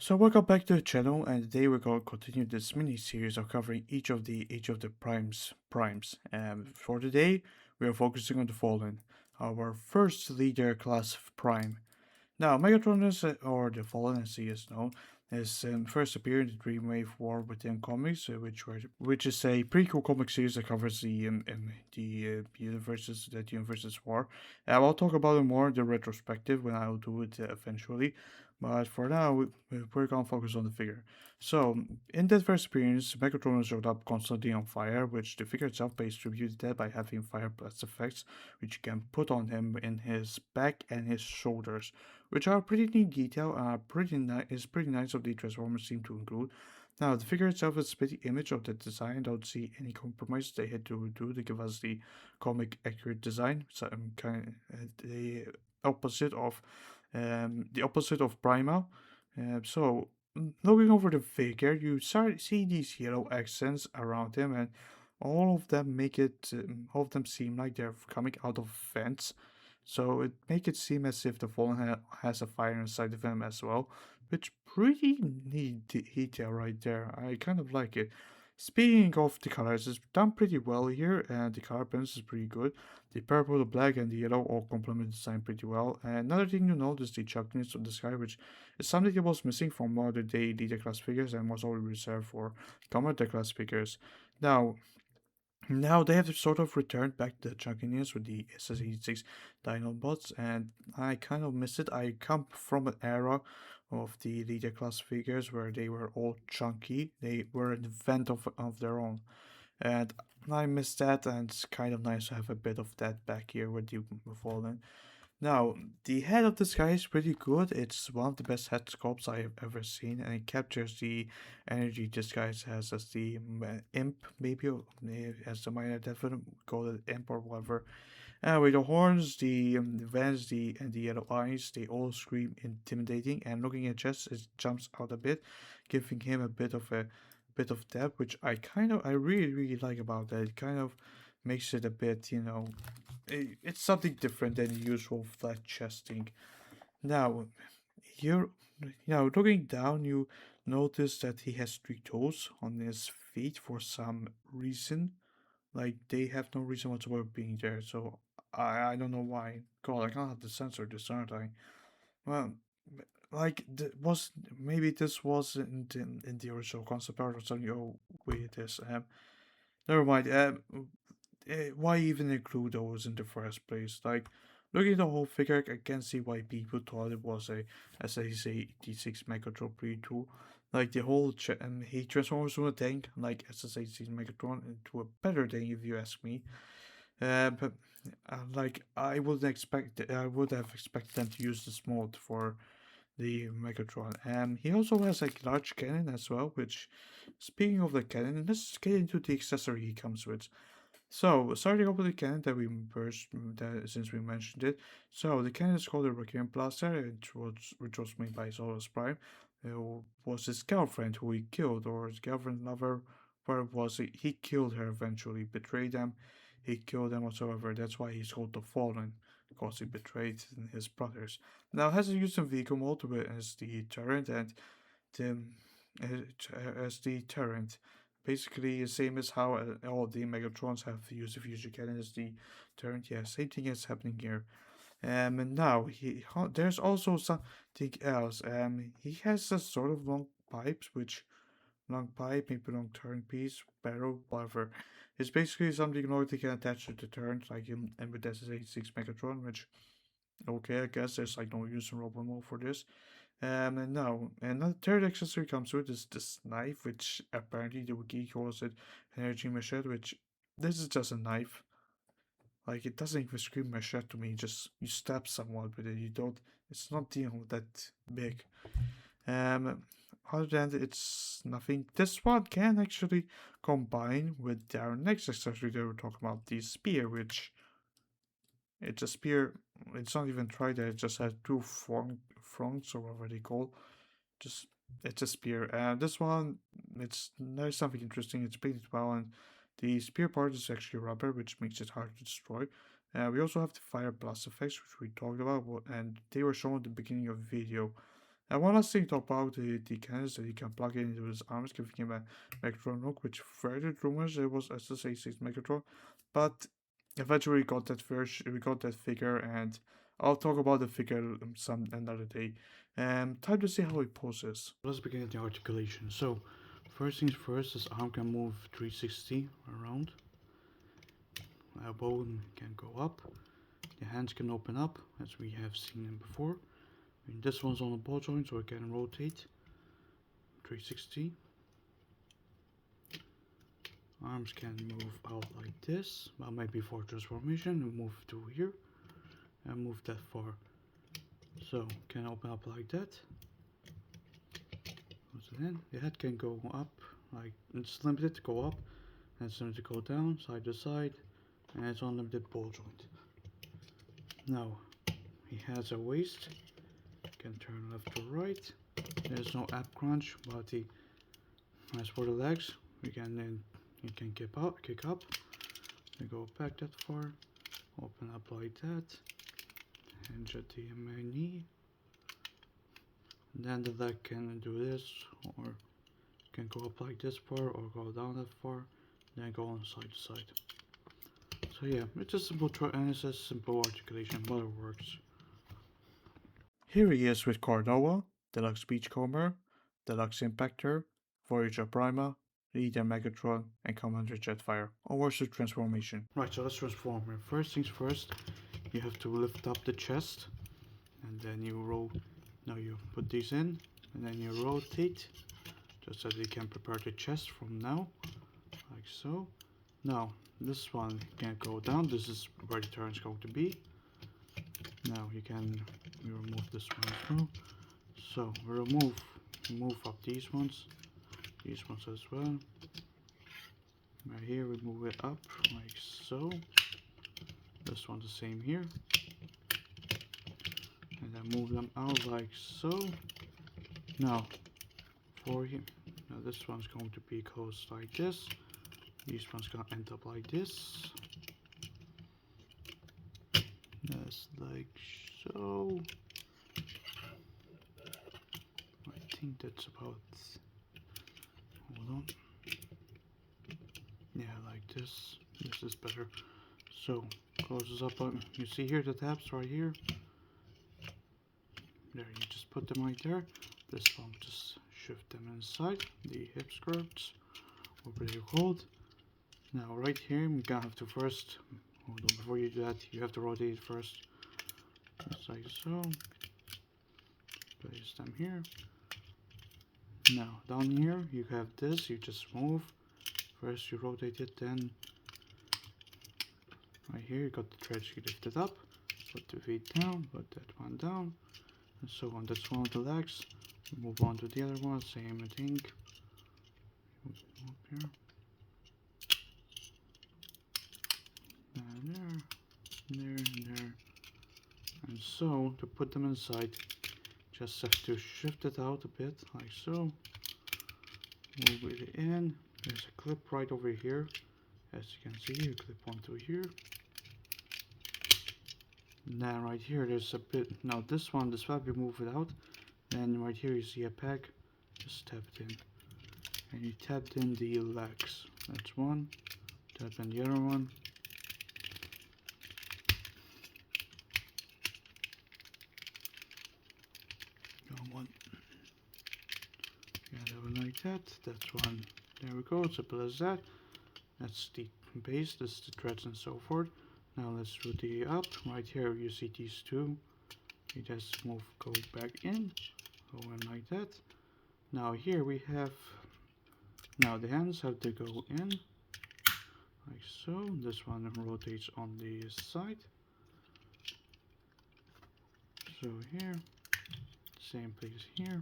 So welcome back to the channel, and today we're going to continue this mini series of covering each of the primes. And for today, we are focusing on the Fallen, our first leader class prime. Now, Megatronus, or the Fallen as he is known, is first appeared in the Dreamwave War Within comics, which is a pretty cool comic series that covers the universes war. And I'll talk about it more in the retrospective when I'll do it eventually. But for now, we're gonna focus on the figure. So, in that first appearance, Megatronus showed up constantly on fire, which the figure itself pays tribute to that by having fire blast effects, which you can put on him in his back and his shoulders, which are pretty neat detail. Pretty nice of the Transformers seem to include. Now the figure itself is a pretty image of the design. I don't see any compromise they had to do to give us the comic accurate design. So I'm kind of opposite of the opposite of Prima. Looking over the figure, you start see these yellow accents around him, and all of them all of them seem like they're coming out of vents, so it make it seem as if the Fallen has a fire inside of him as well, which pretty neat detail right there. I kind of like it. Speaking of the colors, it's done pretty well here, and the color balance is pretty good. The purple, the black, and the yellow all complement the design pretty well. And another thing to note is the chunkiness of the sky, which is something that was missing from modern day Leader class figures and was already reserved for Commander class figures. Now, now they have sort of returned back the chunkiness with the SS86 Dinobots, and I kind of miss it. I come from an era of the leader class figures where they were all chunky. They were an event of their own, and I miss that. And it's kind of nice to have a bit of that back here with the Fallen. Now, the head of this guy is pretty good. It's one of the best head sculpts I have ever seen, and it captures the energy this guy has as the imp, maybe, as the minor devil, call it imp or whatever. With the horns, the vents, and the yellow eyes, they all scream intimidating. And looking at Jess, it jumps out a bit, giving him a bit of depth, which I really like about that. It kind of makes it a bit, it's something different than the usual flat chesting. Now, here, looking down, you notice that he has three toes on his feet for some reason. Like they have no reason whatsoever being there. So I don't know why. God, I can't have to censor this, aren't I? Well, like was maybe this wasn't in the original concept art or something. Oh, wait, it is. Never mind. Why even include those in the first place? Like, looking at the whole figure, I can see why people thought it was a, as I say, D6 Megatron pre-2. Like, the whole, he transforms from a tank, like SSH Megatron, into a better tank, if you ask me. But, like, I would have expected them to use this mode for the Megatron. He also has a large cannon as well, which, speaking of the cannon, let's get into the accessory he comes with. So, starting off with the cannon since we mentioned it. So, the cannon is called a Requiem Blaster, which was made by Solus Prime, who was his girlfriend who he killed, or his girlfriend, lover, where was he? He killed her eventually, betrayed them, he killed them whatsoever. That's why he's called the Fallen, because he betrayed his brothers. Now, it has a use in vehicle mode as the turret, and the, as the turret. Basically, the same as how all the Megatrons have used the fusion cannon as the turret. Yeah, same thing is happening here. And now there's also something else. He has a sort of long pipes, which long pipe, maybe long turn piece, barrel, whatever. It's basically something like they can attach to the turret, like in with SS86 Megatron, which okay, I guess there's like no use in Robot mode for this. And now, another third accessory comes with is this knife, which apparently the wiki calls it energy machete, which this is just a knife. Like it doesn't even scream machete to me. Just you stab someone with it. You don't. It's not that big. Um, Other than that, it's nothing. This one can actually combine with our next accessory that we're talking about, the spear, which it's a spear. It's not even tried. It just has two fronts or whatever they call. Just it's a spear. And this one, there's something interesting. It's painted well, and the spear part is actually rubber, which makes it hard to destroy. We also have the fire blast effects, which we talked about, and they were shown at the beginning of the video. And one last thing to talk about the cannons that he can plug in into his arms, giving him a Megatron look, which furthered rumors it was SSA6 Megatron. But eventually we got that version, we got that figure, and I'll talk about the figure some another day. Time to see how he poses. Let's begin with the articulation. So, first things first, this arm can move 360 around. Elbow can go up. The hands can open up, as we have seen them before. And this one's on a ball joint, so it can rotate 360. Arms can move out like this, well, maybe for transformation. We move to here and move that far. So can open up like that. Close it in. The head can go up, like it's limited to go up, and it's limited to go down, side to side, and it's unlimited ball joint. Now he has a waist. Can turn left to right. There's no ab crunch, but as for the legs, we can then you can kick up. We go back that far, open up like that, hinge at the knee. And then the leg can do this, or can go up like this far, or go down that far, then go on side to side. So yeah, it's a simple and it's a simple articulation, but it works. Here he is with Cordova, Deluxe Beachcomber, Deluxe Impactor, Voyager Prima, Leader Megatron, and Commander Jetfire. Onwards to transformation. Right, so let's transform. First things first, you have to lift up the chest, and then you roll. Now you put these in, and then you rotate, just so you can prepare the chest from now, like so. Now, this one can go down. This is where the turn is going to be. Now we remove this one as well. So we move up these ones as well. Right here we move it up like so. This one's the same here. And then move them out like so. Now for here, now this one's going to be closed like this. These one's gonna end up like this. Just like so. I think that's about. Hold on. Yeah, like this. This is better. So closes up. You see here the tabs right here. There, you just put them right there. This one, just shift them inside the hip skirts, whatever they're called. Now right here, we're gonna have to first. Hold on, before you do that, you have to rotate it first. Just like so. Place them here. Now down here you have this, you just move. First you rotate it, then right here you got the threads, you lift it up, put the feet down, put that one down, and so on. That's one of the legs. Move on to the other one, same thing. Up here. And there. And so to put them inside, just have to shift it out a bit, like so. Move it in. There's a clip right over here. As you can see, you clip onto here. And then right here, there's a bit. Now this one you move it out. Then right here, you see a peg. Just tap it in. And you tapped in the legs. That's one. Tap in the other one. One. Yeah, that one like that. That's one. There we go. Simple as that. That's the base. This is the threads and so forth. Now let's do the up. Right here you see these two. You just go back in. Go in like that. Now here we have. Now the hands have to go in. Like so. This one rotates on the side. So here. Same place here.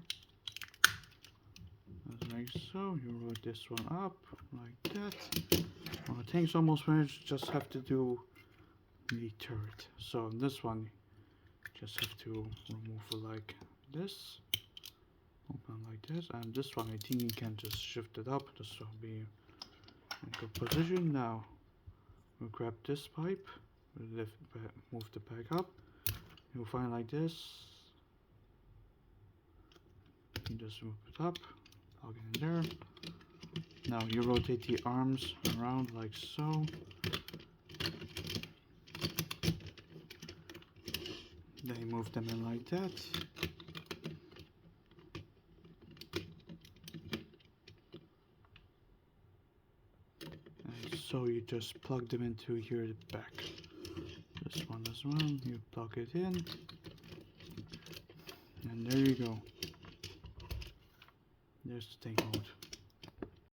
Like so. You rotate this one up like that. Well, the thing's almost finished. Just have to do the turret. So this one, just have to remove it like this. Open like this, and this one I think you can just shift it up. This will be in good position. Now we grab this pipe. We move the bag up. You'll find like this. You just move it up, plug it in there. Now you rotate the arms around like so. Then you move them in like that. And so you just plug them into here at the back. This one as well, you plug it in. And there you go. There's the tank mode.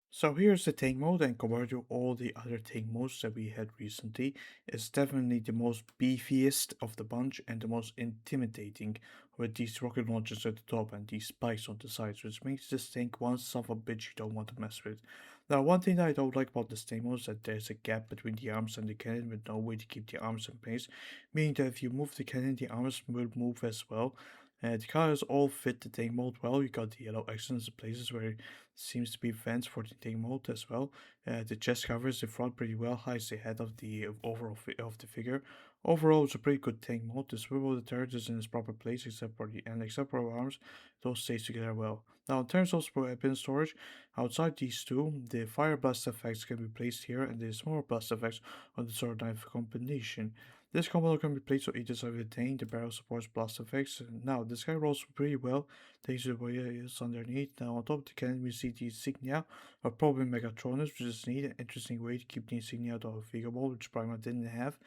So here's the tank mode, and compared to all the other tank modes that we had recently, it's definitely the most beefiest of the bunch and the most intimidating, with these rocket launchers at the top and these spikes on the sides, which makes this tank one son of a bitch you don't want to mess with. Now, one thing that I don't like about this tank mode is that there's a gap between the arms and the cannon with no way to keep the arms in place, meaning that if you move the cannon, the arms will move as well. The colors all fit the tank mode well. You got the yellow accents in places where seems to be vents for the tank mode as well. The chest covers the front pretty well, hides the head of the overall of the figure. Overall, it's a pretty good tank mode. The swivel of the turret is in its proper place, except for the end, except for arms, those stays together well. Now, in terms of weapon storage, outside these two, the fire blast effects can be placed here, and the smaller blast effects on the sword knife combination. This combo can be placed on either side of the tank. The barrel supports blast effects. Now, this guy rolls pretty well. Thanks to the way it is underneath. Now, on top of the cannon, we see the insignia, or probably Megatronus, which is neat. An interesting way to keep the insignia out of a figure ball, which Prima didn't have.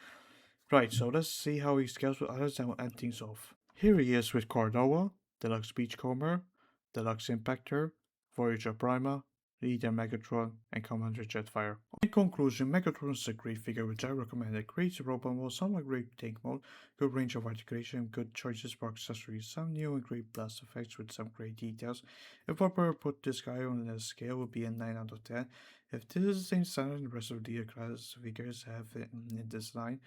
Right, so let's see how he scales with others and we'll end things off. Here he is with Cordova, Deluxe Beachcomber, Deluxe Impactor, Voyager Prima, Leader Megatron, and Commander Jetfire. In conclusion, Megatron is a great figure which I recommend. A great robot mode, somewhat great tank mode, good range of articulation, good choices for accessories, some new and great blast effects with some great details. If I were to put this guy on a scale, it would be a 9 out of 10. If this is the same standard the rest of the class figures have in this line,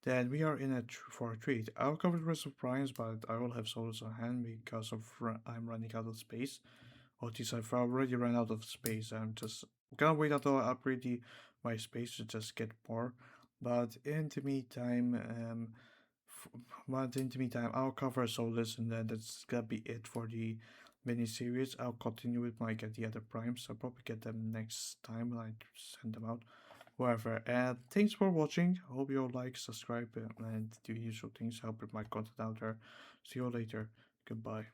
then we are in for a treat. I'll cover the rest of Brian's, but I will have solos on hand because I'm running out of space. Or at least I've already run out of space. I'm just gonna wait until I upgrade my space to just get more. But in the meantime, I'll cover solos, and then that's gonna be it for the mini series. I'll continue with my get the other primes. I'll probably get them next time when I send them out whatever. And thanks for watching. I hope you all like, subscribe, and do the usual things. Help with my content out there. See you later. Goodbye.